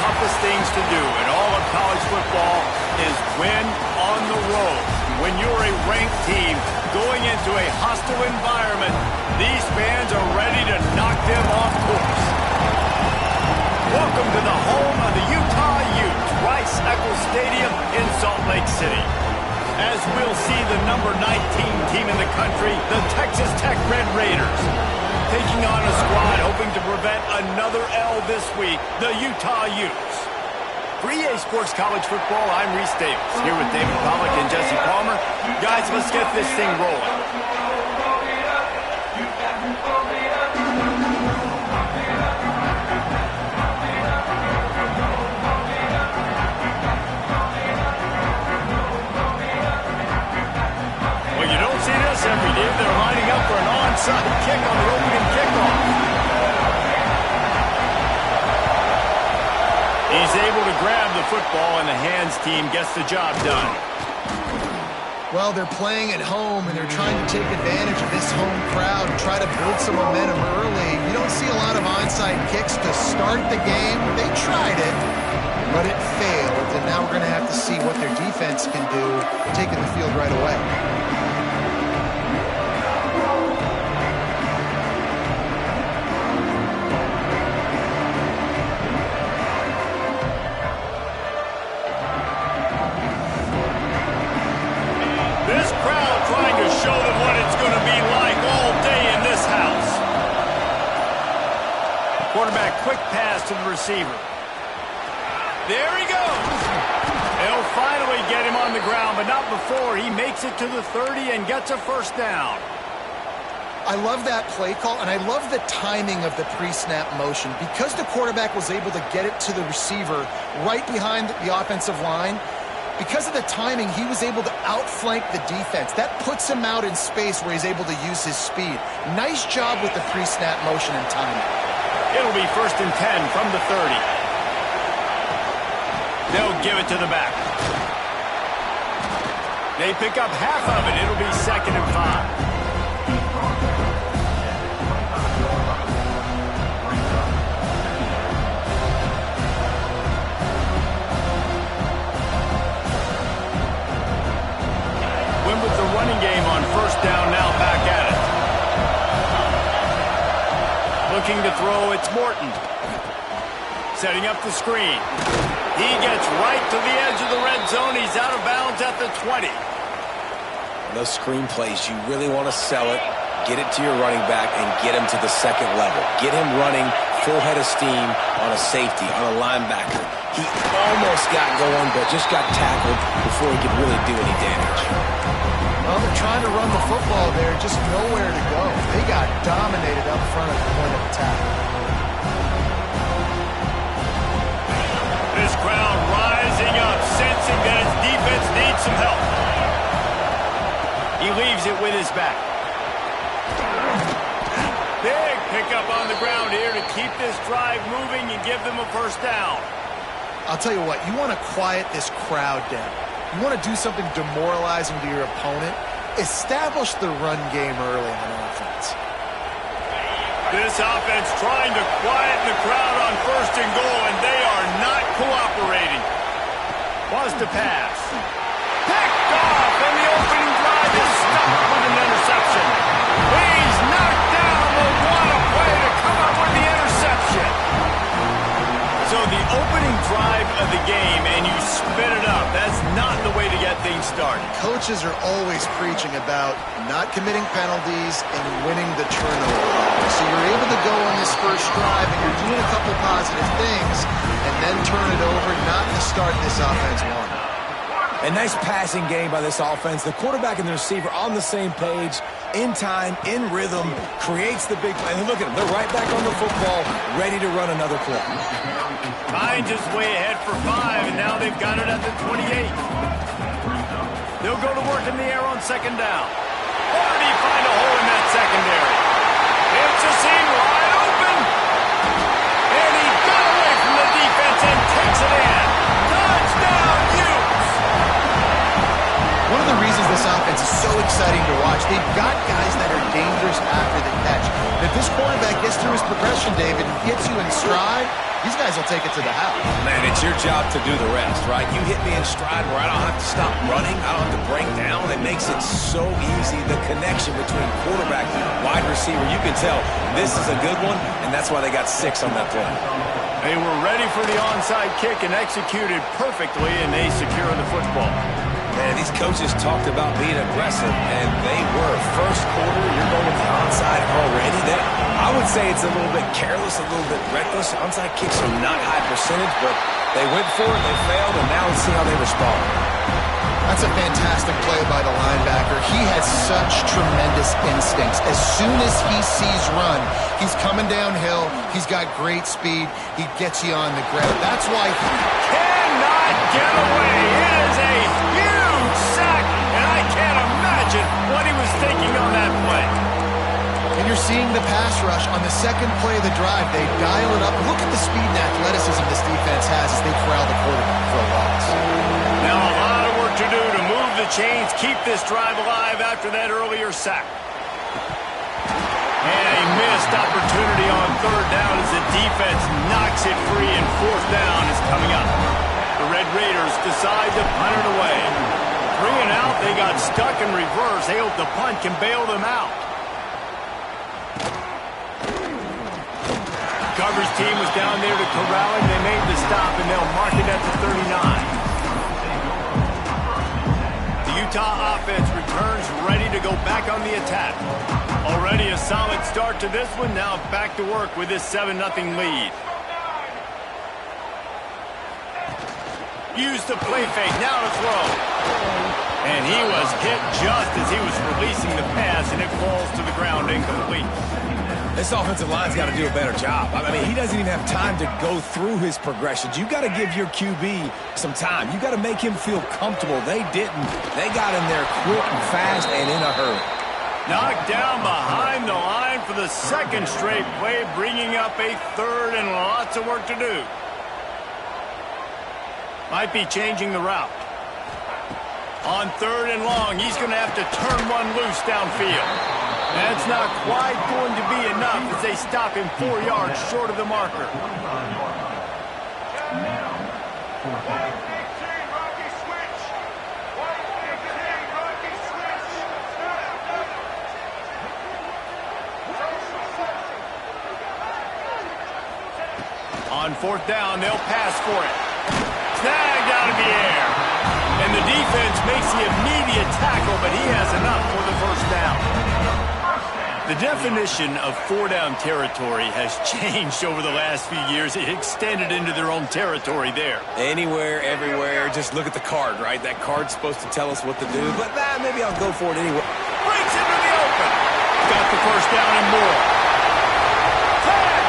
toughest things to do in all of college football is win on the road. When you're a ranked team going into a hostile environment, these fans are ready to knock them off course. Welcome to the home of the Utah Utes, Rice-Eccles Stadium in Salt Lake City. As we'll see the number 19 team in the country, the Texas Tech Red Raiders, taking on a squad hoping to prevent another L this week, the Utah Utes. For EA Sports College Football, I'm Reese Davis, here with David Pollack and Jesse Palmer. Guys, let's get this thing rolling. Every day they're lining up for an onside kick on the opening kickoff. He's able to grab the football, and the hands team gets the job done. Well, they're playing at home, and they're trying to take advantage of this home crowd and try to build some momentum early. You don't see a lot of onside kicks to start the game. They tried it, but it failed, and now we're going to have to see what their defense can do, taking the field right away. Show them what it's going to be like all day in this house. Quarterback, quick pass to the receiver. There he goes. They'll finally get him on the ground, but not before he makes it to the 30 and gets a first down. I love that play call, and I love the timing of the pre-snap motion. Because the quarterback was able to get it to the receiver right behind the offensive line, because of the timing, he was able to outflank the defense. That puts him out in space where he's able to use his speed. Nice job with the pre-snap motion and timing. It'll be 1st and 10 from the 30. They'll give it to the back. They pick up half of it. It'll be 2nd and 5. With the running game on 1st down, now back at it. Looking to throw, it's Morton. Setting up the screen. He gets right to the edge of the red zone. He's out of bounds at the 20. Those screen plays, you really want to sell it, get it to your running back, and get him to the 2nd level. Get him running full head of steam on a safety, on a linebacker. He almost got going, but just got tackled before he could really do any damage. Well, they're trying to run the football there, just nowhere to go. They got dominated up front at the point of attack. This crowd rising up, sensing that his defense needs some help. He leaves it with his back. Big pickup on the ground here to keep this drive moving and give them a first down. I'll tell you what, you want to quiet this crowd down. You want to do something demoralizing to your opponent, establish the run game early on offense. This offense trying to quieten the crowd on 1st and goal, and they are not cooperating. Wants to pass. Picked off, and the opening drive is stopped with an interception. He's knocked down, but what a play to come up with the interception. So the opening drive of the game, and you spit it up. That's not the way to get things started. Coaches are always preaching about not committing penalties and winning the turnover. So you're able to go on this first drive, and you're doing a couple positive things, and then turn it over, not to start this offense one. A nice passing game by this offense. The quarterback and the receiver on the same page, in time, in rhythm, creates the big play. And look at them. They're right back on the football, ready to run another play. Finds his way ahead for 5, and now they've got it at the 28. They'll go to work in the air on 2nd down. Or did he find a hole in that secondary? It's a seam wide open. And he got away from the defense and takes it in. Touchdown, Utes! One of the reasons this offense is so exciting to watch, they've got guys that are dangerous after the catch. And if this quarterback gets through his progression, David, and gets you in stride, these guys will take it to the house. Man, it's your job to do the rest, right? You hit me in stride where I don't have to stop running. I don't have to break down. It makes it so easy. The connection between quarterback and wide receiver, you can tell this is a good one, and that's why they got 6 on that play. They were ready for the onside kick and executed perfectly, and they secure the football. Man, these coaches talked about being aggressive, and they were. First quarter, you're going with the onside already. I would say it's a little bit careless, a little bit reckless. Onside kicks are not high percentage, but they went for it, they failed, and now let's see how they respond. That's a fantastic play by the linebacker. He has such tremendous instincts. As soon as he sees run, he's coming downhill. He's got great speed. He gets you on the ground. That's why he cannot get away. It is a huge sack, and I can't imagine what he was thinking on that play. And you're seeing the pass rush on the second play of the drive. They dial it up. Look at the speed and athleticism this defense has as they corral the quarterback for a loss. Now a lot of work to do to move the chains, keep this drive alive after that earlier sack. And a missed opportunity on third down as the defense knocks it free, and fourth down is coming up. The Red Raiders decide to punt it away. 3 and out, they got stuck in reverse. They hope the punt can bail them out. Coverage team was down there to corral him. They made the stop, and they'll mark it at the 39. The Utah offense returns ready to go back on the attack. Already a solid start to this one. Now back to work with this 7-0 lead. Use the play fake. Now to throw. And he was hit just as he was releasing the pass, and it falls to the ground incomplete. This offensive line's got to do a better job. I mean, he doesn't even have time to go through his progressions. You got to give your QB some time. You got to make him feel comfortable. They didn't. They got in there quick and fast and in a hurry. Knocked down behind the line for the second straight play, bringing up a third and lots of work to do. Might be changing the route. On 3rd and long, he's going to have to turn one loose downfield. That's not quite going to be enough as they stop him 4 yards short of the marker. On 4th down, they'll pass for it. Snagged out of the air. And the defense makes the immediate tackle, but he has enough for the first down. The definition of 4-down territory has changed over the last few years. It extended into their own territory there. Anywhere, everywhere, just look at the card, right? That card's supposed to tell us what to do, but maybe I'll go for it anyway. Breaks into the open. Got the first down and more. 10.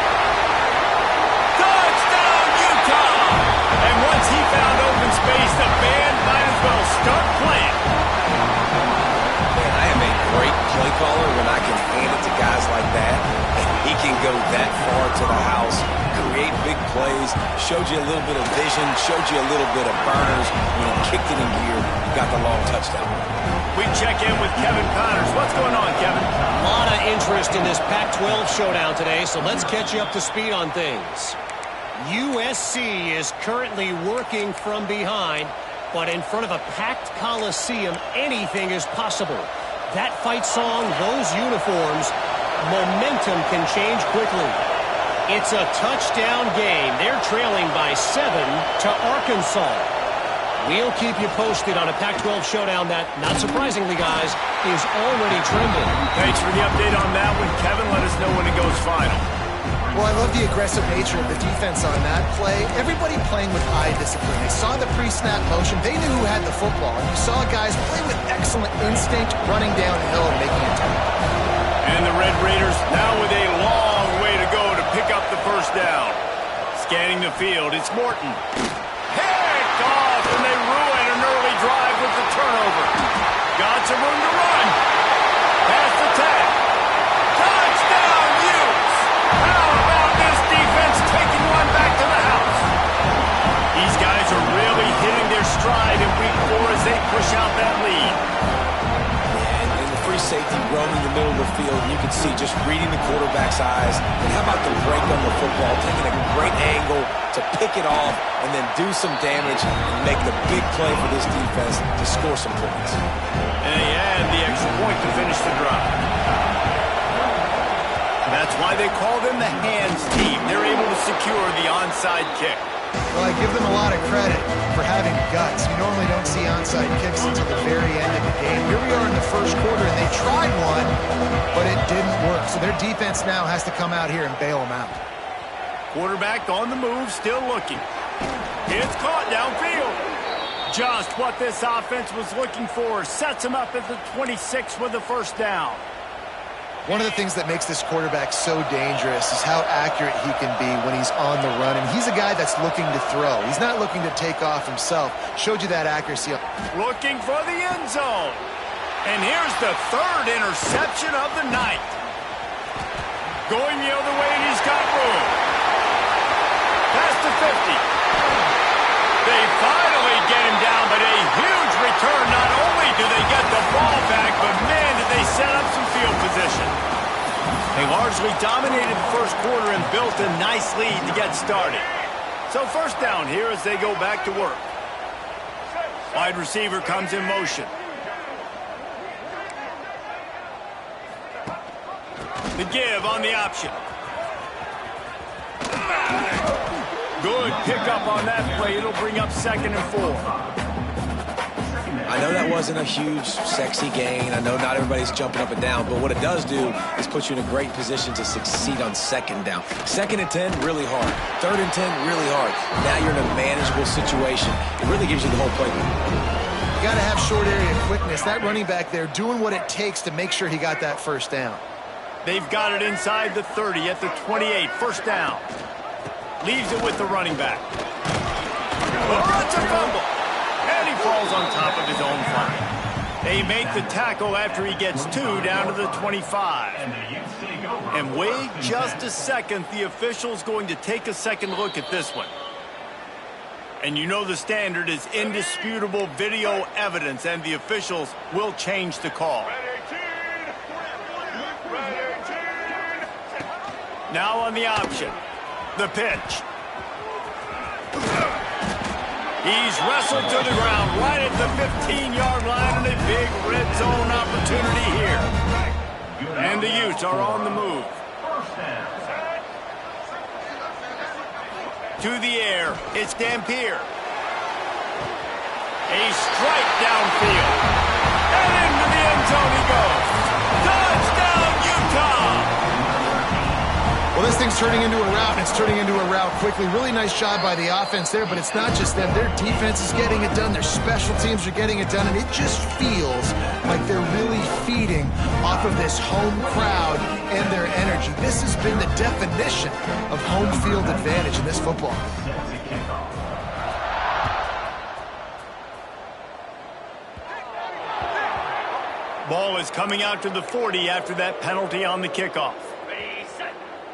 Touchdown, Utah! And once he found open space, the band might as well start playing. Man, I am a great play caller when I can hand it to guys like that. And he can go that far to the house, create big plays, showed you a little bit of vision, showed you a little bit of burners. When he kicked it in gear, got the long touchdown. We check in with Kevin Connors. What's going on, Kevin? A lot of interest in this Pac-12 showdown today, so let's catch you up to speed on things. USC is currently working from behind, but in front of a packed Coliseum, anything is possible. That fight song, those uniforms, momentum can change quickly. It's a touchdown game. They're trailing by 7 to Arkansas. We'll keep you posted on a Pac-12 showdown that, not surprisingly, guys, is already trending. Thanks for the update on that one, Kevin. Let us know when it goes final. Well, I love the aggressive nature of the defense on that play. Everybody playing with eye discipline. They saw the pre-snap motion. They knew who had the football. And you saw guys play with excellent instinct, running downhill and making a tackle. And the Red Raiders now with a long way to go to pick up the first down. Scanning the field, it's Morton. Picked off, and they ruin an early drive with the turnover. Got some room to run. Pass the tag. Touchdown, Utes! How about this defense taking one back to the house? These guys are really hitting their stride in week 4 as they push out that lead. And the free safety run roaming the middle of the field, and you can see just reading the quarterback's eyes. And how about the break on the football, taking a great angle to pick it off and then do some damage and make the big play for this defense to score some points. And he had the extra point to finish the drive. That's why they call them the hands team. They're able to secure the onside kick. Well, I give them a lot of credit for having guts. You normally don't see onside kicks until the very end of the game. Here we are in the first quarter, and they tried one, but it didn't work. So their defense now has to come out here and bail them out. Quarterback on the move, still looking. It's caught downfield. Just what this offense was looking for. Sets him up at the 26 with the first down. One of the things that makes this quarterback so dangerous is how accurate he can be when he's on the run. And he's a guy that's looking to throw. He's not looking to take off himself. Showed you that accuracy. Looking for the end zone. And here's the third interception of the night. Going the other way, and he's got room. Past the 50. They finally get him down, but a huge return. Not only do they get the ball back, but man, did they set up some field position. They largely dominated the first quarter and built a nice lead to get started. So first down here as they go back to work. Wide receiver comes in motion. The give on the option. Good pickup on that play. It'll bring up 2nd and 4. I know that wasn't a huge, sexy gain. I know not everybody's jumping up and down, but what it does do is put you in a great position to succeed on 2nd down. 2nd and 10, really hard. 3rd and 10, really hard. Now you're in a manageable situation. It really gives you the whole playbook. You got to have short area quickness. That running back there doing what it takes to make sure he got that first down. They've got it inside the 30 at the 28. First down. Leaves it with the running back. Runs a fumble. And he falls on top of his own flag. They make the tackle after he gets 2 down to the 25. And wait just a second. The official's going to take a second look at this one. And you know the standard is indisputable video evidence, and the officials will change the call. Now on the option. The pitch. He's wrestled to the ground right at the 15-yard line, and a big red zone opportunity here. And the Utes are on the move. To the air, it's Dampier. A strike downfield. And into the end zone he goes. Touchdown, Utah! Well, this thing's turning into a rout, and it's turning into a rout quickly. Really nice job by the offense there, but it's not just them. Their defense is getting it done. Their special teams are getting it done, and it just feels like they're really feeding off of this home crowd and their energy. This has been the definition of home field advantage in this football. Ball is coming out to the 40 after that penalty on the kickoff.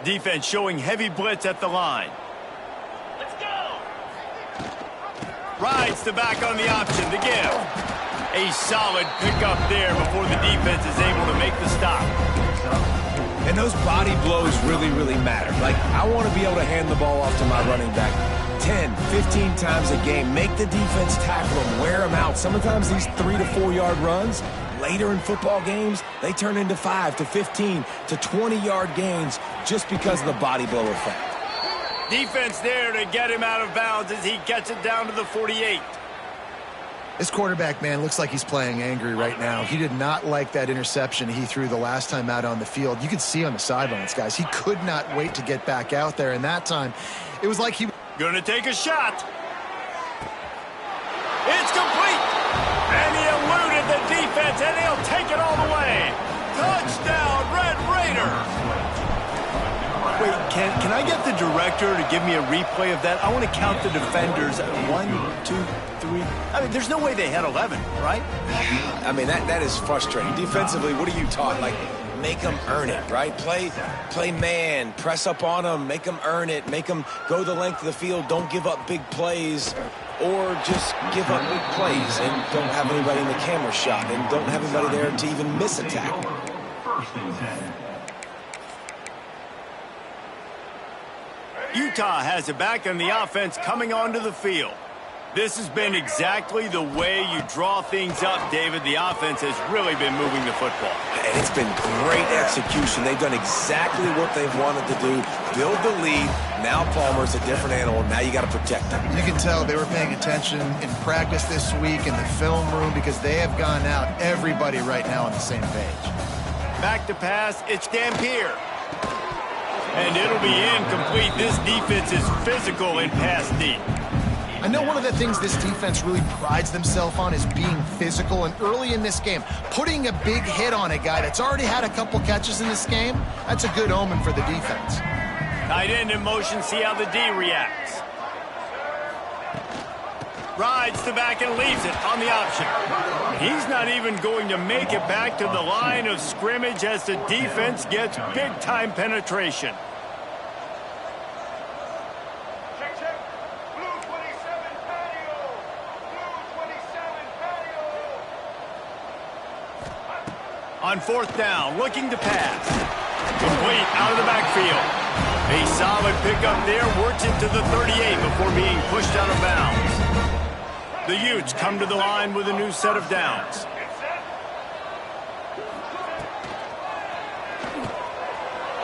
Defense showing heavy blitz at the line. Let's go! Rides the back on the option to give. A solid pickup there before the defense is able to make the stop. And those body blows really, really matter. Like, I want to be able to hand the ball off to my running back 10, 15 times a game. Make the defense tackle them, wear them out. Sometimes these 3 to 4 yard runs, later in football games, they turn into 5 to 15 to 20-yard gains just because of the body blow effect. Defense there to get him out of bounds as he gets it down to the 48. This quarterback, man, looks like he's playing angry right now. He did not like that interception he threw the last time out on the field. You could see on the sidelines, guys, he could not wait to get back out there. And that time, it was like he... Gonna take a shot. It's complete. And he eluded the defense, and he'll take it all the way. Touchdown, Red Raiders. Wait, can I get the director to give me a replay of that? I want to count the defenders. 1, 2, 3. I mean, there's no way they had 11, right? I mean, that is frustrating. Defensively, what are you taught? Like, make them earn it, right? Play man, press up on them, make them earn it, make them go the length of the field, don't give up big plays, or just give up big plays and don't have anybody in the camera shot and don't have anybody there to even miss a tackle. First and 10. Utah has it back, and the offense coming onto the field. This has been exactly the way you draw things up, David. The offense has really been moving the football. And it's been great execution. They've done exactly what they've wanted to do. Build the lead. Now Palmer's a different animal. Now you got to protect him. You can tell they were paying attention in practice this week in the film room because they have gone out, everybody right now on the same page. Back to pass, it's Dampier. And it'll be incomplete. This defense is physical in pass deep. I know one of the things this defense really prides themselves on is being physical, and early in this game, putting a big hit on a guy that's already had a couple catches in this game, that's a good omen for the defense. Tight end in motion, see how the D reacts. Rides the back and leaves it on the option. He's not even going to make it back to the line of scrimmage as the defense gets big-time penetration. On fourth down, looking to pass. Complete out of the backfield. A solid pickup there, works it to the 38 before being pushed out of bounds. The Utes come to the line with a new set of downs.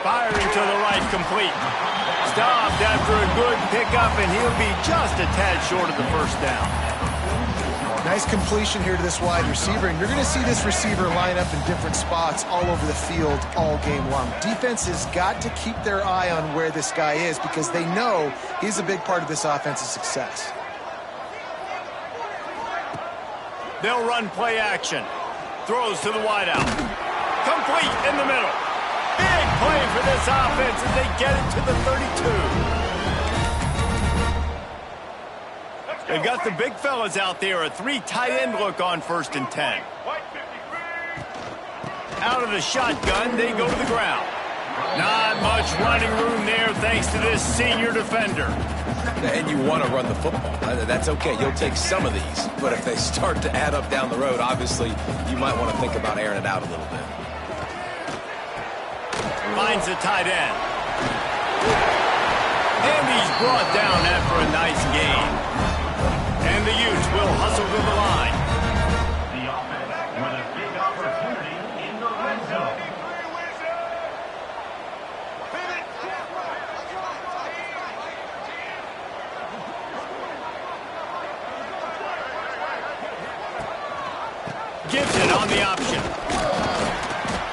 Firing to the right, complete. Stopped after a good pickup, and he'll be just a tad short of the first down. Nice completion here to this wide receiver, and you're going to see this receiver line up in different spots all over the field all game long. Defense has got to keep their eye on where this guy is because they know he's a big part of this offense's success. They'll run play action. Throws to the wideout. Complete in the middle. Big play for this offense as they get it to the 32. They've got the big fellas out there. A 3 tight end look on 1st and 10. Out of the shotgun, they go to the ground. Not much running room there thanks to this senior defender. And you want to run the football. That's okay. You'll take some of these. But if they start to add up down the road, obviously, you might want to think about airing it out a little bit. Finds a tight end. And he's brought down after a nice gain. And the Utes will hustle to the line. The offense with a big opportunity in the red zone. Gibson on the option.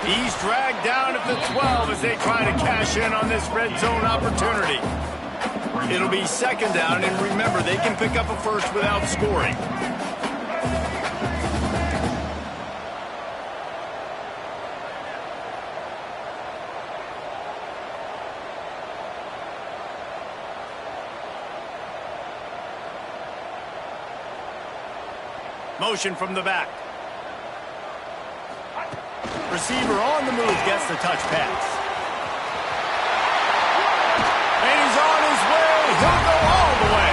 He's dragged down at the 12 as they try to cash in on this red zone opportunity. It'll be 2nd down, and remember, they can pick up a first without scoring. Motion from the back. Receiver on the move gets the touch pass. And he's on his way. He'll go all the way.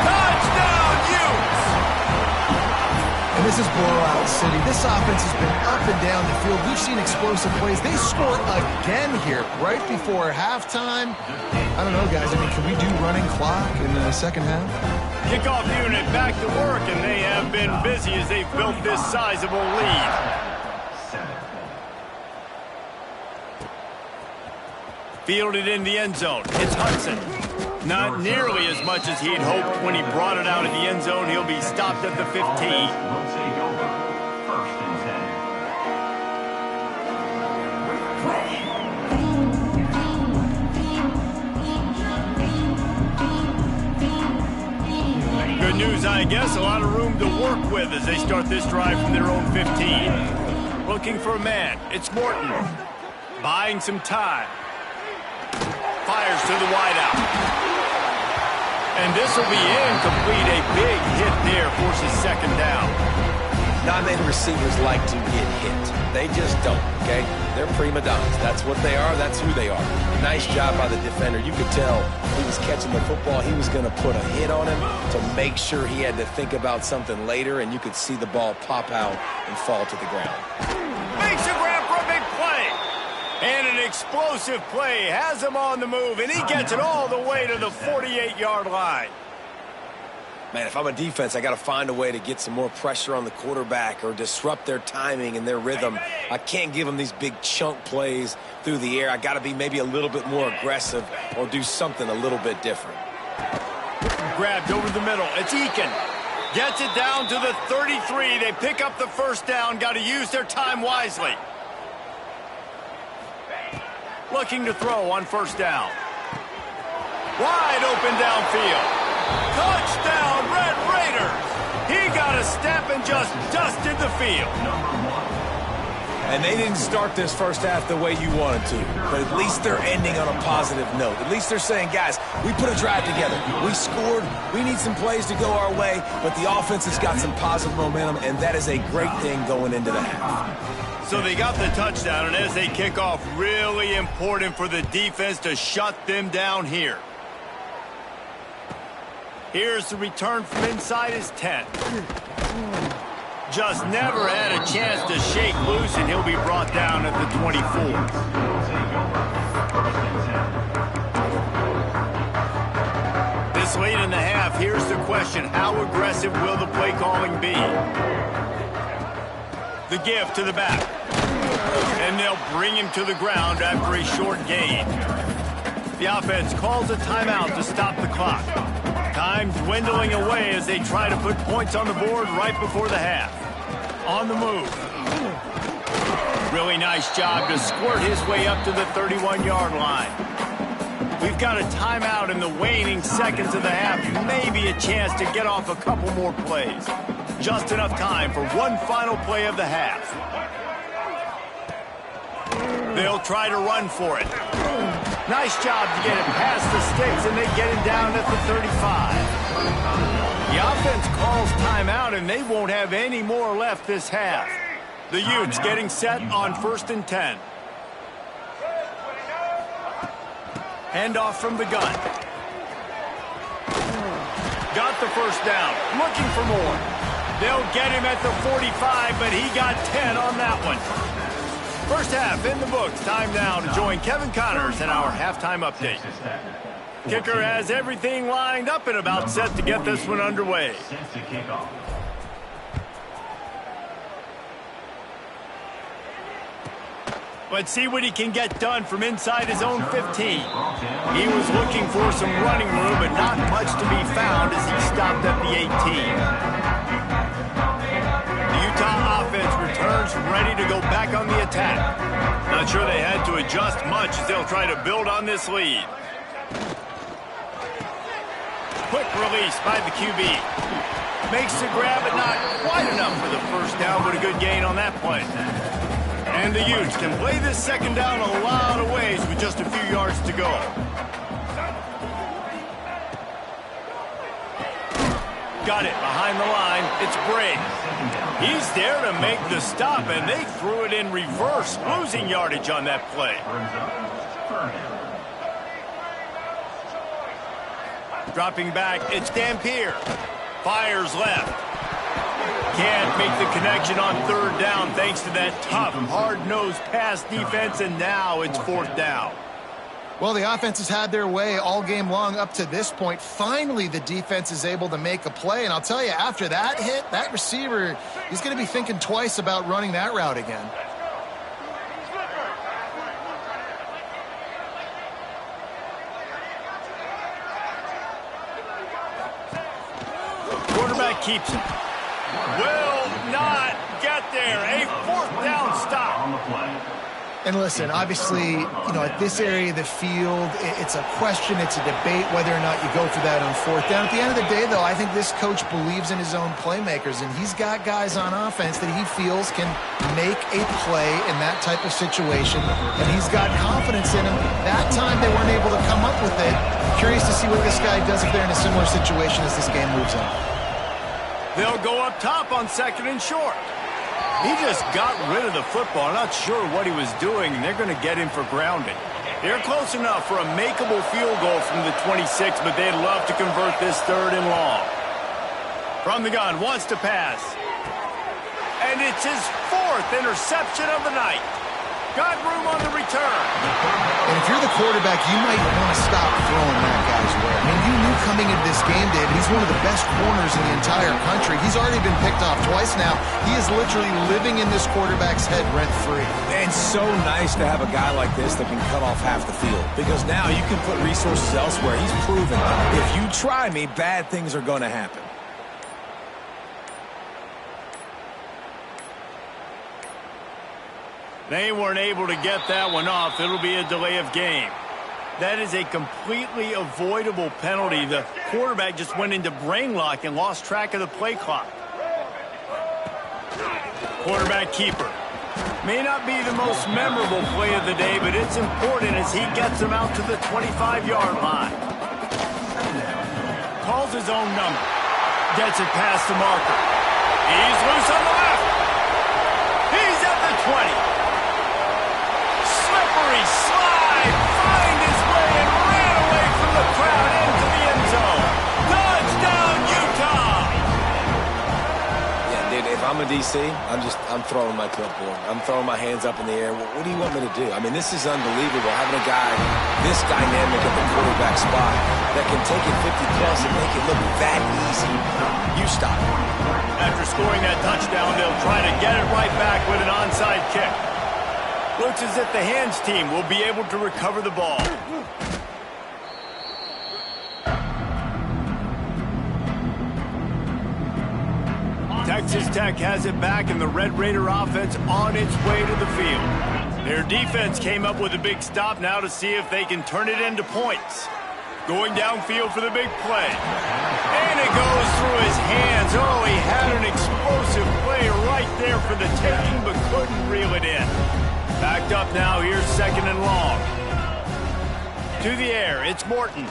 Touchdown, Utes! And this is blowout city. This offense has been up and down the field. We've seen explosive plays. They scored again here right before halftime. I don't know, guys. I mean, can we do running clock in the second half? Kickoff unit back to work, and they have been busy as they've built this sizable lead. Fielded in the end zone. It's Hudson. Not nearly as much as he'd hoped when he brought it out of the end zone. He'll be stopped at the 15. Will take over. 1st and 10. Good news, I guess. A lot of room to work with as they start this drive from their own 15. Looking for a man. It's Morton. Buying some time. Fires to the wideout. And this will be incomplete. A big hit there forces 2nd down. Non-man receivers like to get hit. They just don't, okay? They're prima donnas. That's what they are. That's who they are. Nice job by the defender. You could tell he was catching the football. He was going to put a hit on him to make sure he had to think about something later, and you could see the ball pop out and fall to the ground. Makes a grab for a big play. And an explosive play has him on the move, and he gets it all the way to the 48-yard line. Man, if I'm a defense, I got to find a way to get some more pressure on the quarterback or disrupt their timing and their rhythm. I can't give them these big chunk plays through the air. I got to be maybe a little bit more aggressive or do something a little bit different. Grabbed over the middle. It's Eakin. Gets it down to the 33. They pick up the first down. Got to use their time wisely. Looking to throw on first down. Wide open downfield. Touchdown, Red Raiders. He got a step and just dusted the field. And they didn't start this first half the way you wanted to, but at least they're ending on a positive note. At least they're saying, guys, we put a drive together. We scored. We need some plays to go our way, but the offense has got some positive momentum, and that is a great thing going into the half. So they got the touchdown, and as they kick off, really important for the defense to shut them down here. Here's the return from inside his 10. Just never had a chance to shake loose, and he'll be brought down at the 24. This late in the half, here's the question. How aggressive will the play calling be? The give to the back. And they'll bring him to the ground after a short gain. The offense calls a timeout to stop the clock. Time dwindling away as they try to put points on the board right before the half. On the move. Really nice job to squirt his way up to the 31-yard line. We've got a timeout in the waning seconds of the half. Maybe a chance to get off a couple more plays. Just enough time for one final play of the half. They'll try to run for it. Nice job to get it past the sticks, and they get him down at the 35. The offense calls timeout, and they won't have any more left this half. The Utes getting set on 1st and 10. Handoff from the gun. Got the first down. Looking for more. They'll get him at the 45, but he got 10 on that one. First half in the books. Time now to join Kevin Connors in our halftime update. Kicker has everything lined up and about set to get this one underway. Let's see what he can get done from inside his own 15. He was looking for some running room, but not much to be found as he stopped at the 18. The Utah offense returns ready to go back on the attack. Not sure they had to adjust much as they'll try to build on this lead. Quick release by the QB. Makes the grab, but not quite enough for the first down, but a good gain on that play. And the Utes can play this second down a lot of ways with just a few yards to go. Got it behind the line. It's Brady. He's there to make the stop, and they threw it in reverse, losing yardage on that play. Dropping back, it's Dampier. Fires left. Can't make the connection on third down thanks to that tough, hard-nosed pass defense, and now it's fourth down. Well, the offense has had their way all game long up to this point. Finally, the defense is able to make a play, and I'll tell you, after that hit, that receiver, he's going to be thinking twice about running that route again. Quarterback keeps it. Will not get there. A fourth down stop. And listen, obviously, at this area of the field, it's a question, it's a debate whether or not you go for that on fourth down. At the end of the day, though, I think this coach believes in his own playmakers, and he's got guys on offense that he feels can make a play in that type of situation, and he's got confidence in them. That time they weren't able to come up with it. Curious to see what this guy does if they're in a similar situation as this game moves on. They'll go up top on 2nd and short. He just got rid of the football. Not sure what he was doing, and they're going to get him for grounding. They're close enough for a makeable field goal from the 26, but they'd love to convert this 3rd and long. From the gun, wants to pass. And it's his 4th interception of the night. Got room on the return. And if you're the quarterback, you might want to stop throwing that guy's way. I mean, you knew coming into this game, David, he's one of the best corners in the entire country. He's already been picked off twice now. He is literally living in this quarterback's head rent-free. And so nice to have a guy like this that can cut off half the field. Because now you can put resources elsewhere. He's proven if you try me, bad things are going to happen. They weren't able to get that one off. It'll be a delay of game. That is a completely avoidable penalty. The quarterback just went into brain lock and lost track of the play clock. Quarterback keeper. May not be the most memorable play of the day, but it's important as he gets him out to the 25-yard line. Calls his own number. Gets it past the marker. He's loose on the left. He's at the 20. Slippery slide. Find his way and ran away from the crowd into the end zone. Touchdown, Utah! Yeah, dude, if I'm a DC, I'm throwing my clipboard. I'm throwing my hands up in the air. What do you want me to do? I mean, this is unbelievable. Having a guy this dynamic at the quarterback spot that can take it 50-plus and make it look that easy. You stop it. After scoring that touchdown, they'll try to get it right back with an onside kick. Looks as if the hands team will be able to recover the ball. Texas Tech has it back, and the Red Raider offense on its way to the field. Their defense came up with a big stop now to see if they can turn it into points. Going downfield for the big play. And it goes through his hands. Oh, he had an explosive play right there for the taking, but couldn't reel it in. Backed up now, here's second and long. To the air, it's Morton.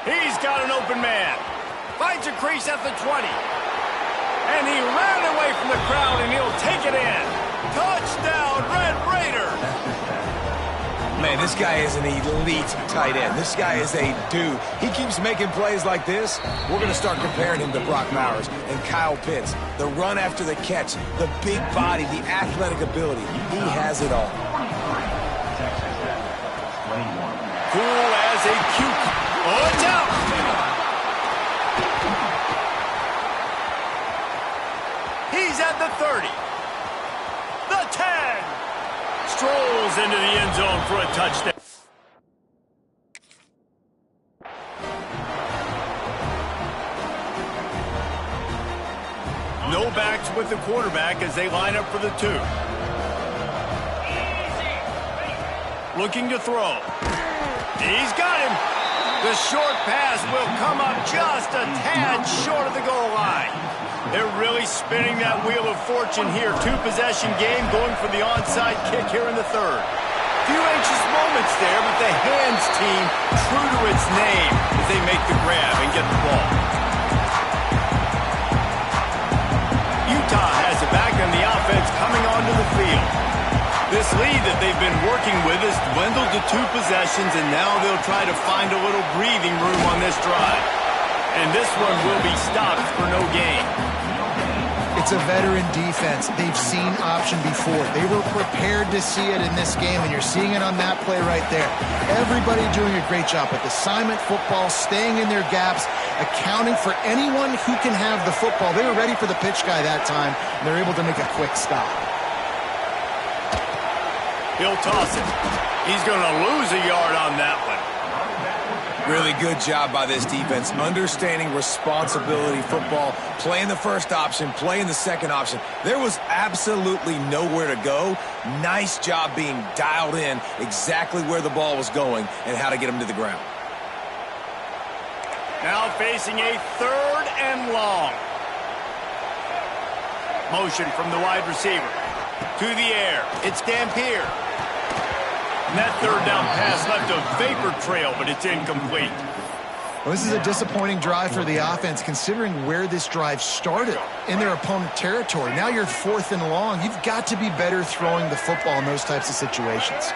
He's got an open man. Finds a crease at the 20. And he ran away from the crowd, and he'll take it in. Touchdown, Red Raider! Man, this guy is an elite tight end. This guy is a dude. He keeps making plays like this. We're going to start comparing him to Brock Bowers and Kyle Pitts. The run after the catch, the big body, the athletic ability. He has it all. Cool as a cucumber. Oh, it's out! He's at the 30. The 10. Strolls into the end zone for a touchdown. No backs with the quarterback as they line up for the 2. Looking to throw. He's got him. The short pass will come up just a tad short of the goal line. They're really spinning that wheel of fortune here. 2-possession game going for the onside kick here in the 3rd. Few anxious moments there, but the hands team true to its name as they make the grab and get the ball. Utah has it back on the offense coming onto the field. This lead that they've been working with has dwindled to 2 possessions, and now they'll try to find a little breathing room on this drive. And this one will be stopped for no gain. It's a veteran defense. They've seen option before. They were prepared to see it in this game, and you're seeing it on that play right there. Everybody doing a great job with assignment football, staying in their gaps, accounting for anyone who can have the football. They were ready for the pitch guy that time, and they're able to make a quick stop. He'll toss it. He's going to lose a yard on that one. Really good job by this defense, understanding responsibility football, playing the first option, playing the second option. There was absolutely nowhere to go. Nice job being dialed in exactly where the ball was going and how to get him to the ground. Now facing a 3rd and long. Motion from the wide receiver. To the air. It's Dampier. And that 3rd down pass left a vapor trail, but it's incomplete. Well, this is a disappointing drive for the offense, considering where this drive started in their opponent territory. Now you're 4th and long. You've got to be better throwing the football in those types of situations.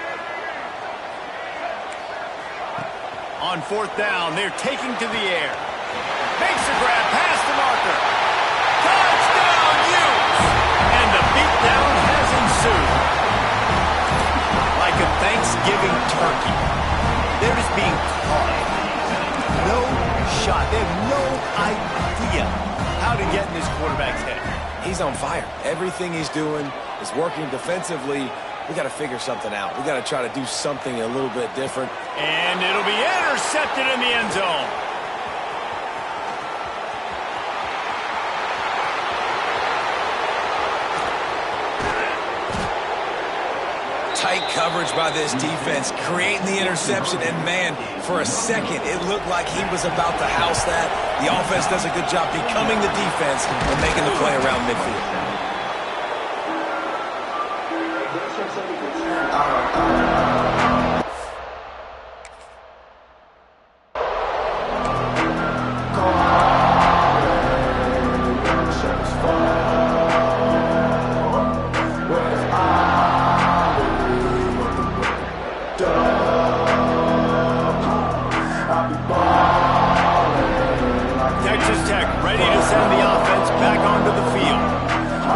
On 4th down, they're taking to the air. Makes the grab past the marker. Touchdown, Utes! And the beatdown has ensued. turkey. They're just being caught. No shot. They have no idea how to get in this quarterback's head. He's on fire. Everything he's doing is working defensively. We got to figure something out. We got to try to do something a little bit different. And it'll be intercepted in the end zone. Tight coverage by this defense, creating the interception, and man, for a second, it looked like he was about to house that. The offense does a good job becoming the defense and making the play around midfield. Texas Tech ready to send the offense back onto the field.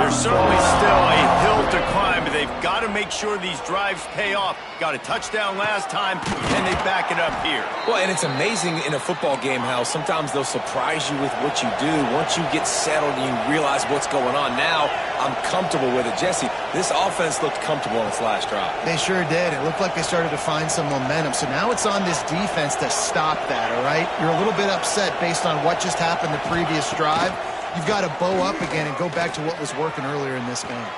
There's certainly still a hill to climb, but they've got to make sure these drives pay off. Got a touchdown last time, and they back it up here. Well, and it's amazing in a football game how sometimes they'll surprise you with what you do. Once you get settled and you realize what's going on, now I'm comfortable with it. Jesse, this offense looked comfortable on its last drive. They sure did. It looked like they started to find some momentum. So now it's on this defense to stop that, all right? You're a little bit upset based on what just happened the previous drive. You've got to bow up again and go back to what was working earlier in this game.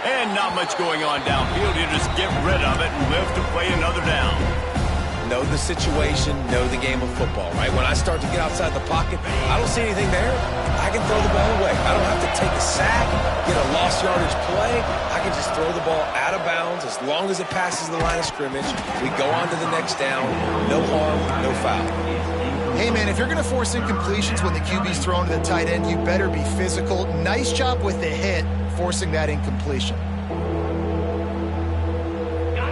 And not much going on downfield. You just get rid of it and live to play another down. Know the situation, know the game of football, right? When I start to get outside the pocket, I don't see anything there. I can throw the ball away. I don't have to take a sack, get a lost yardage play. I can just throw the ball out of bounds as long as it passes the line of scrimmage. We go on to the next down. No harm, no foul. Hey, man, if you're going to force incompletions when the QB's thrown to the tight end, you better be physical. Nice job with the hit, forcing that incompletion.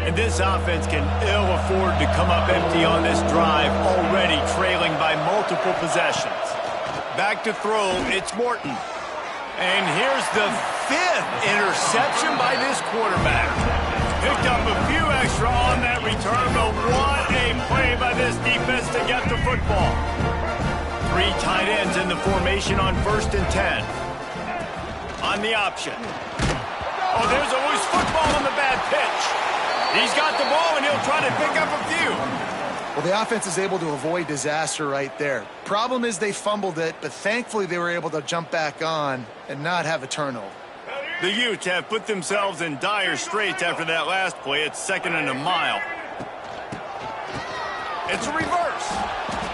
And this offense can ill afford to come up empty on this drive, already trailing by multiple possessions. Back to throw, it's Morton. And here's the 5th interception by this quarterback. Picked up a few extra on that return, but what a play by this defense to get the football. 3 tight ends in the formation on 1st and 10. On the option. Oh, there's a loose football on the bad pitch. He's got the ball, and he'll try to pick up a few. Well, the offense is able to avoid disaster right there. Problem is they fumbled it, but thankfully they were able to jump back on and not have a turnover. The Utes have put themselves in dire straits after that last play. It's 2nd and a mile. It's a reverse.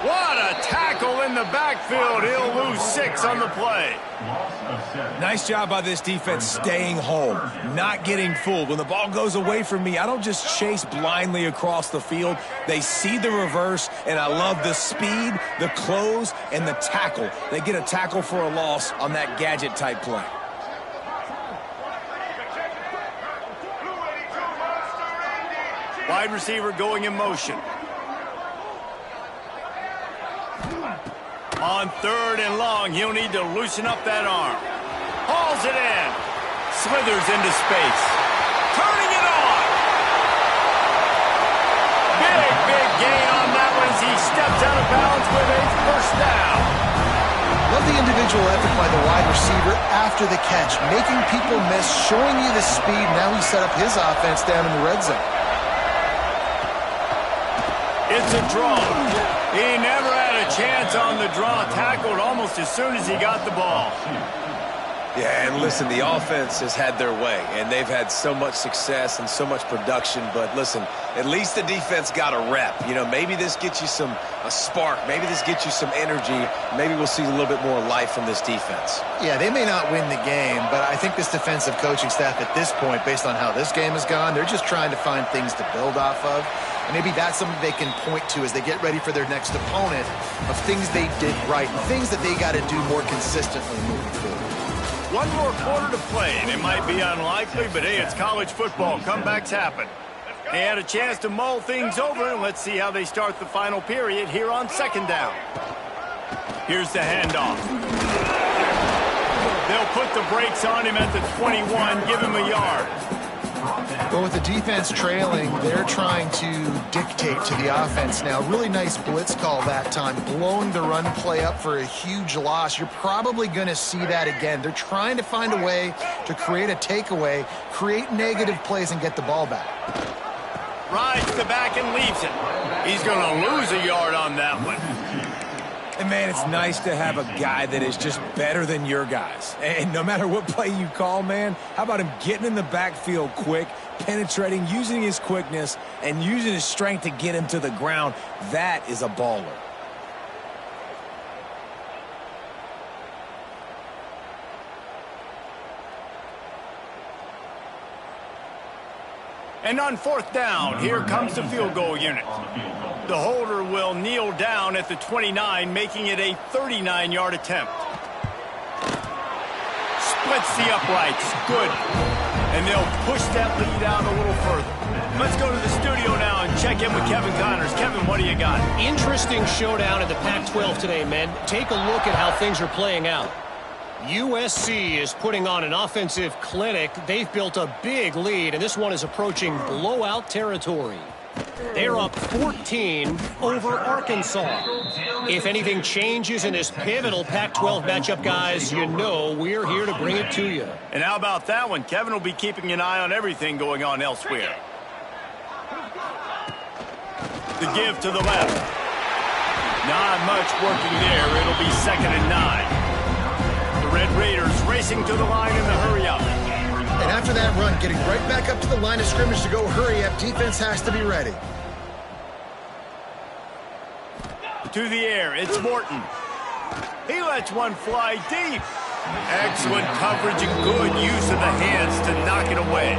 What a tackle in the backfield. He'll lose 6 on the play. Nice job by this defense staying home, not getting fooled. When the ball goes away from me, I don't just chase blindly across the field. They see the reverse, and I love the speed, the close, and the tackle. They get a tackle for a loss on that gadget-type play. Wide receiver going in motion. On 3rd and long, he'll need to loosen up that arm. Hauls it in. Slithers into space. Turning it on. Big gain on that one as he steps out of bounds with a 1st down. Love the individual effort by the wide receiver after the catch, making people miss, showing you the speed. Now he set up his offense down in the red zone. It's a draw. He never had a chance on the draw. Tackled almost as soon as he got the ball. Yeah, and listen, the offense has had their way, and they've had so much success and so much production. But listen, at least the defense got a rep. You know, maybe this gets you a spark. Maybe this gets you some energy. Maybe we'll see a little bit more life from this defense. Yeah, they may not win the game, but I think this defensive coaching staff at this point, based on how this game has gone, they're just trying to find things to build off of. And maybe that's something they can point to as they get ready for their next opponent of things they did right and things that they got to do more consistently moving forward. 1 more quarter to play, and it might be unlikely, but hey, it's college football. Comebacks happen. They had a chance to mull things over, and let's see how they start the final period here on 2nd down. Here's the handoff. They'll put the brakes on him at the 21, give him a yard. Well, with the defense trailing, they're trying to dictate to the offense now. Really nice blitz call that time, blowing the run play up for a huge loss. You're probably going to see that again. They're trying to find a way to create a takeaway, create negative plays, and get the ball back. Rides the back and leaves it. He's going to lose a yard on that one. And, man, it's nice to have a guy that is just better than your guys. And no matter what play you call, man, how about him getting in the backfield quick, penetrating, using his quickness, and using his strength to get him to the ground? That is a baller. And on fourth down, here comes the field goal unit. The holder will kneel down at the 29, making it a 39-yard attempt. Splits the uprights. Good. And they'll push that lead out a little further. Let's go to the studio now and check in with Kevin Connors. Kevin, what do you got? Interesting showdown in the Pac-12 today, men. Take a look at how things are playing out. USC is putting on an offensive clinic. They've built a big lead, and this one is approaching blowout territory. They're up 14 over Arkansas. If anything changes in this pivotal Pac-12 matchup, guys, you know we're here to bring it to you. And how about that one? Kevin will be keeping an eye on everything going on elsewhere. The give to the left. Not much working there. It'll be 2nd and 9. Red Raiders racing to the line in the hurry-up. And after that run, getting right back up to the line of scrimmage to go hurry-up, defense has to be ready. To the air, it's Morton. He lets one fly deep. Excellent coverage and good use of the hands to knock it away.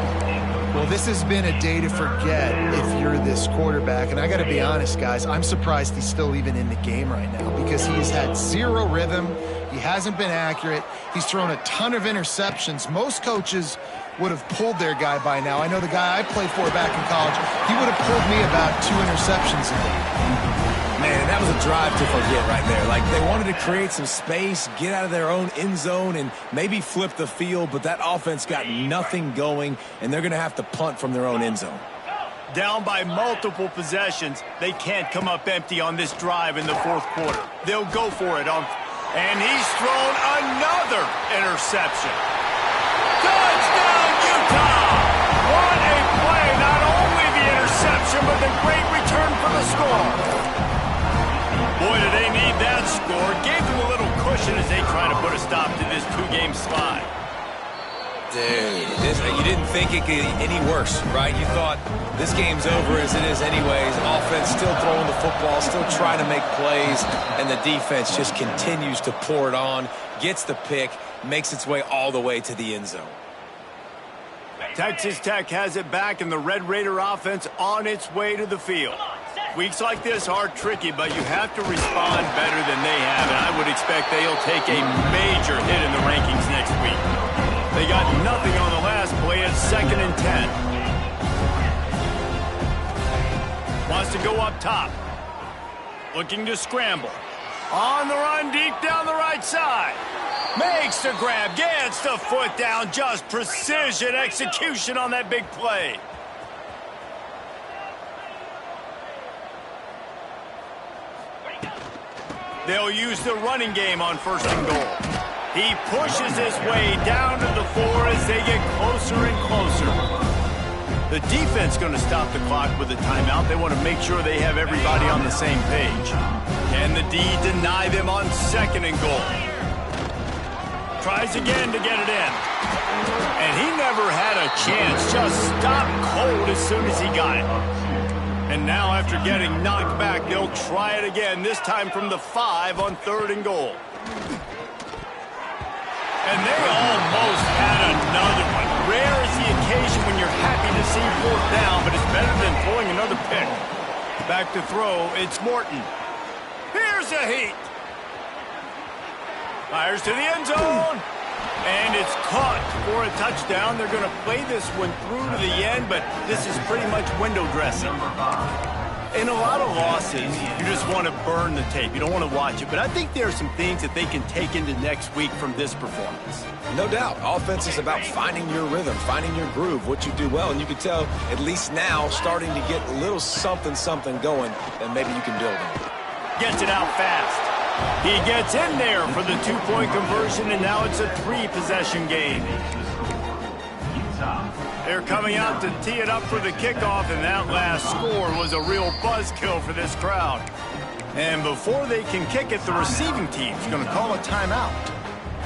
Well, this has been a day to forget if you're this quarterback. And I got to be honest, guys, I'm surprised he's still even in the game right now because he has had zero rhythm. He hasn't been accurate. He's thrown a ton of interceptions. Most coaches would have pulled their guy by now. I know the guy I played for back in college, he would have pulled me about 2 interceptions ago. Man, that was a drive to forget right there. Like, they wanted to create some space, get out of their own end zone, and maybe flip the field, but that offense got nothing going, and they're going to have to punt from their own end zone. Down by multiple possessions, they can't come up empty on this drive in the fourth quarter. They'll go for it on... And he's thrown another interception. Touchdown, Utah! What a play! Not only the interception, but the great return for the score. Boy, do they need that score. Gave them a little cushion as they try to put a stop to this 2-game slide. Dude, you didn't think it could get any worse, right? You thought this game's over as it is anyways. Offense still throwing the football, still trying to make plays, and the defense just continues to pour it on, gets the pick, makes its way all the way to the end zone. Texas Tech has it back, and the Red Raider offense on its way to the field. Weeks like this are tricky, but you have to respond better than they have, and I would expect they'll take a major hit in the rankings next week. They got nothing on the last play at 2nd and 10. Wants to go up top. Looking to scramble. On the run, deep down the right side. Makes the grab, gets the foot down. Just precision execution on that big play. They'll use the running game on 1st and goal. He pushes his way down to the 4 as they get closer and closer. The defense going to stop the clock with a timeout. They want to make sure they have everybody on the same page. Can the D deny them on 2nd and goal? Tries again to get it in. And he never had a chance. Just stopped cold as soon as he got it. And now after getting knocked back, they'll try it again, this time from the 5 on 3rd and goal. And they almost had another one. Rare is the occasion when you're happy to see 4th down, but it's better than throwing another pick. Back to throw, it's Morton. Here's a heat. Fires to the end zone. And it's caught for a touchdown. They're going to play this one through to the end, but this is pretty much window dressing. In a lot of losses, you just want to burn the tape. You don't want to watch it. But I think there are some things that they can take into next week from this performance. No doubt. Offense is about finding your rhythm, finding your groove, what you do well. And you can tell, at least now, starting to get a little something going that maybe you can build on. Gets it out fast. He gets in there for the two-point conversion, and now it's a three-possession game. They're coming out to tee it up for the kickoff, and that last score was a real buzzkill for this crowd. And before they can kick it, the receiving team's going to call a timeout.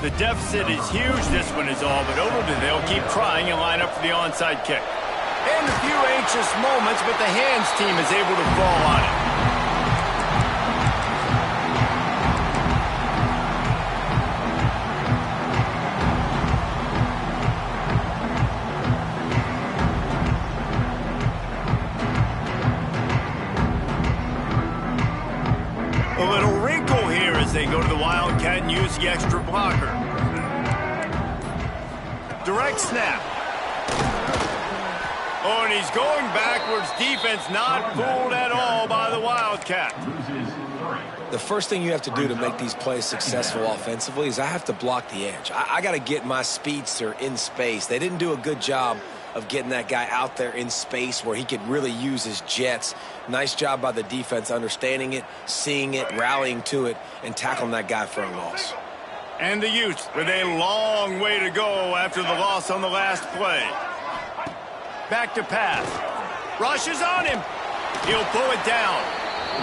The deficit is huge. This one is all but over, but they'll keep trying and line up for the onside kick. And a few anxious moments, but the hands team is able to fall on it. A little wrinkle here as they go to the Wildcat and use the extra blocker. Direct snap. Oh, and he's going backwards. Defense not fooled at all by the Wildcat. The first thing you have to do to make these plays successful offensively is I have to block the edge. I got to get my speedster in space. They didn't do a good job of getting that guy out there in space where he could really use his jets. Nice job by the defense understanding it, seeing it, rallying to it, and tackling that guy for a loss. And the Utes with a long way to go after the loss on the last play. Back to pass. Rush is on him. He'll pull it down.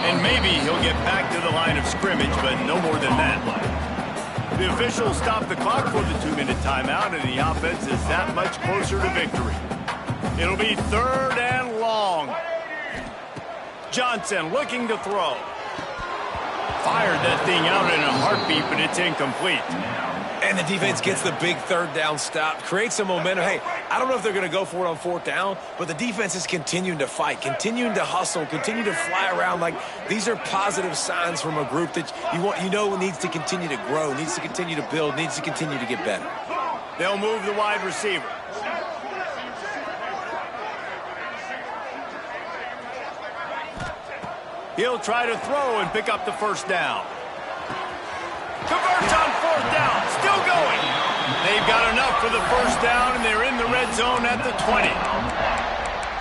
And maybe he'll get back to the line of scrimmage, but no more than that. The officials stop the clock for the 2-minute timeout, and the offense is that much closer to victory. It'll be 3rd and long. Johnson looking to throw. Fired that thing out in a heartbeat, but it's incomplete. And the defense gets the big 3rd down stop, creates some momentum. Hey, I don't know if they're going to go for it on 4th down, but the defense is continuing to fight, continuing to hustle, continue to fly around. Like, these are positive signs from a group that you know needs to continue to grow, needs to continue to build, needs to continue to get better. They'll move the wide receiver. He'll try to throw and pick up the 1st down. Converts on 4th down. Still going. They've got enough for the 1st down, and they're in the red zone at the 20.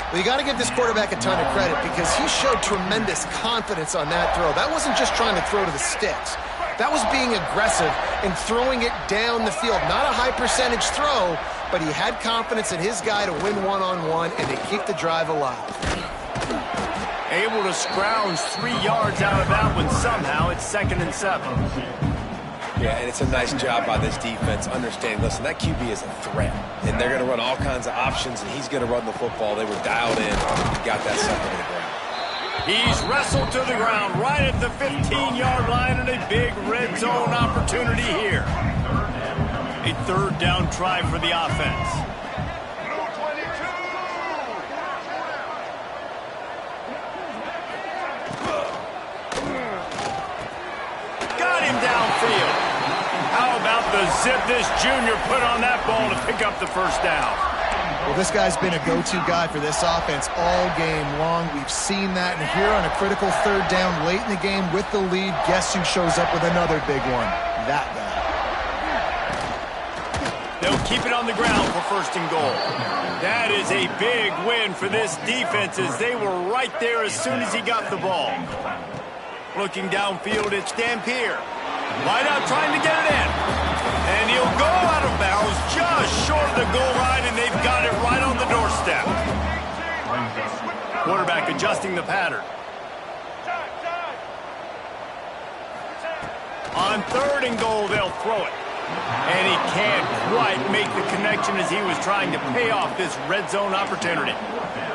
Well, you got to give this quarterback a ton of credit because he showed tremendous confidence on that throw. That wasn't just trying to throw to the sticks. That was being aggressive and throwing it down the field. Not a high-percentage throw, but he had confidence in his guy to win one-on-one and to keep the drive alive. Able to scrounge 3 yards out of that one somehow. It's 2nd and 7. Yeah, and it's a nice job by this defense understanding, listen, that QB is a threat, and they're going to run all kinds of options, and he's going to run the football. They were dialed in and got that sucker to the ground. He's wrestled to the ground right at the 15-yard line, and a big red zone opportunity here. A 3rd down try for the offense. Downfield. How about the zip this junior put on that ball to pick up the 1st down? Well, this guy's been a go-to guy for this offense all game long. We've seen that, and here on a critical 3rd down late in the game with the lead, guess who shows up with another big one? That guy. They'll keep it on the ground for 1st and goal. That is a big win for this defense as they were right there as soon as he got the ball. Looking downfield, it's Dampier. Wide out trying to get it in. And he'll go out of bounds just short of the goal line, and they've got it right on the doorstep. Quarterback adjusting the pattern. On 3rd and goal, they'll throw it. And he can't quite make the connection as he was trying to pay off this red zone opportunity.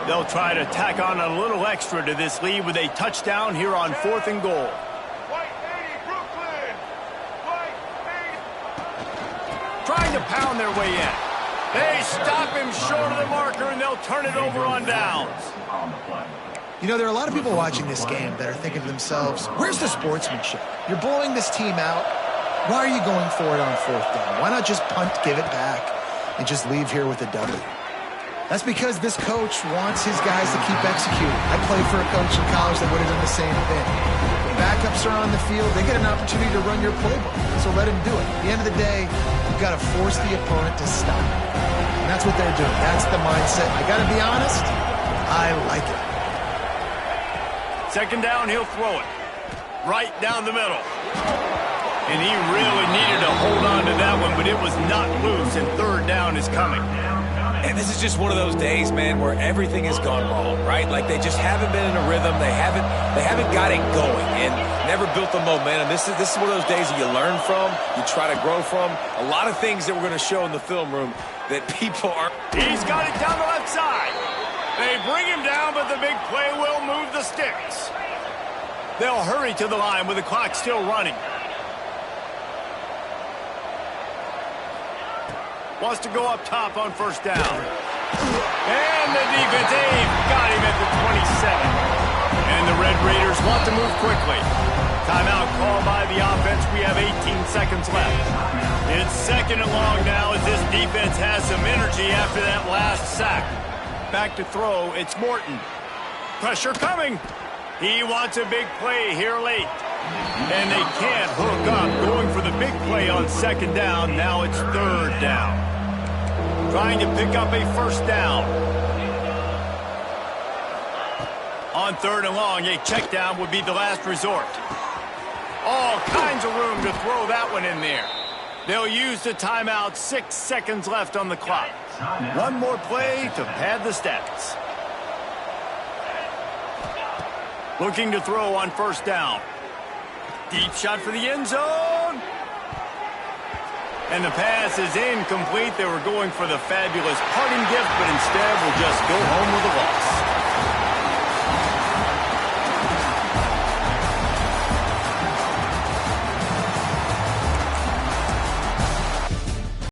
They'll try to tack on a little extra to this lead with a touchdown here on 4th and goal. Trying to pound their way in. They stop him short of the marker, and they'll turn it over on downs. You know, there are a lot of people watching this game that are thinking to themselves, where's the sportsmanship? You're blowing this team out. Why are you going for it on 4th down? Why not just punt, give it back, and just leave here with a W? That's because this coach wants his guys to keep executing. I played for a coach in college that would have done the same thing. When backups are on the field, they get an opportunity to run your playbook, so let him do it. At the end of the day, you've got to force the opponent to stop. And that's what they're doing. That's the mindset. I got to be honest, I like it. Second down, he'll throw it right down the middle. And he really needed to hold on to that one, but it was not loose, and third down is coming. And this is just one of those days, man, where everything has gone wrong, right? Like they just haven't been in a rhythm. They haven't got it going and never built the momentum. This is one of those days that you learn from, you try to grow from. A lot of things that we're going to show in the film room that people are. He's got it down the left side. They bring him down, but the big play will move the sticks. They'll hurry to the line with the clock still running. Wants to go up top on first down. And the defense got him at the 27. And the Red Raiders want to move quickly. Timeout called by the offense. We have 18 seconds left. It's second and long now as this defense has some energy after that last sack. Back to throw. It's Morton. Pressure coming. He wants a big play here late. And they can't hook up. Going for the big play on second down. Now it's third down. Trying to pick up a first down. On third and long, a check down would be the last resort. All kinds of room to throw that one in there. They'll use the timeout. 6 seconds left on the clock. One more play to pad the stats. Looking to throw on first down. Deep shot for the end zone. And the pass is incomplete. They were going for the fabulous parting gift, but instead will just go home with a loss.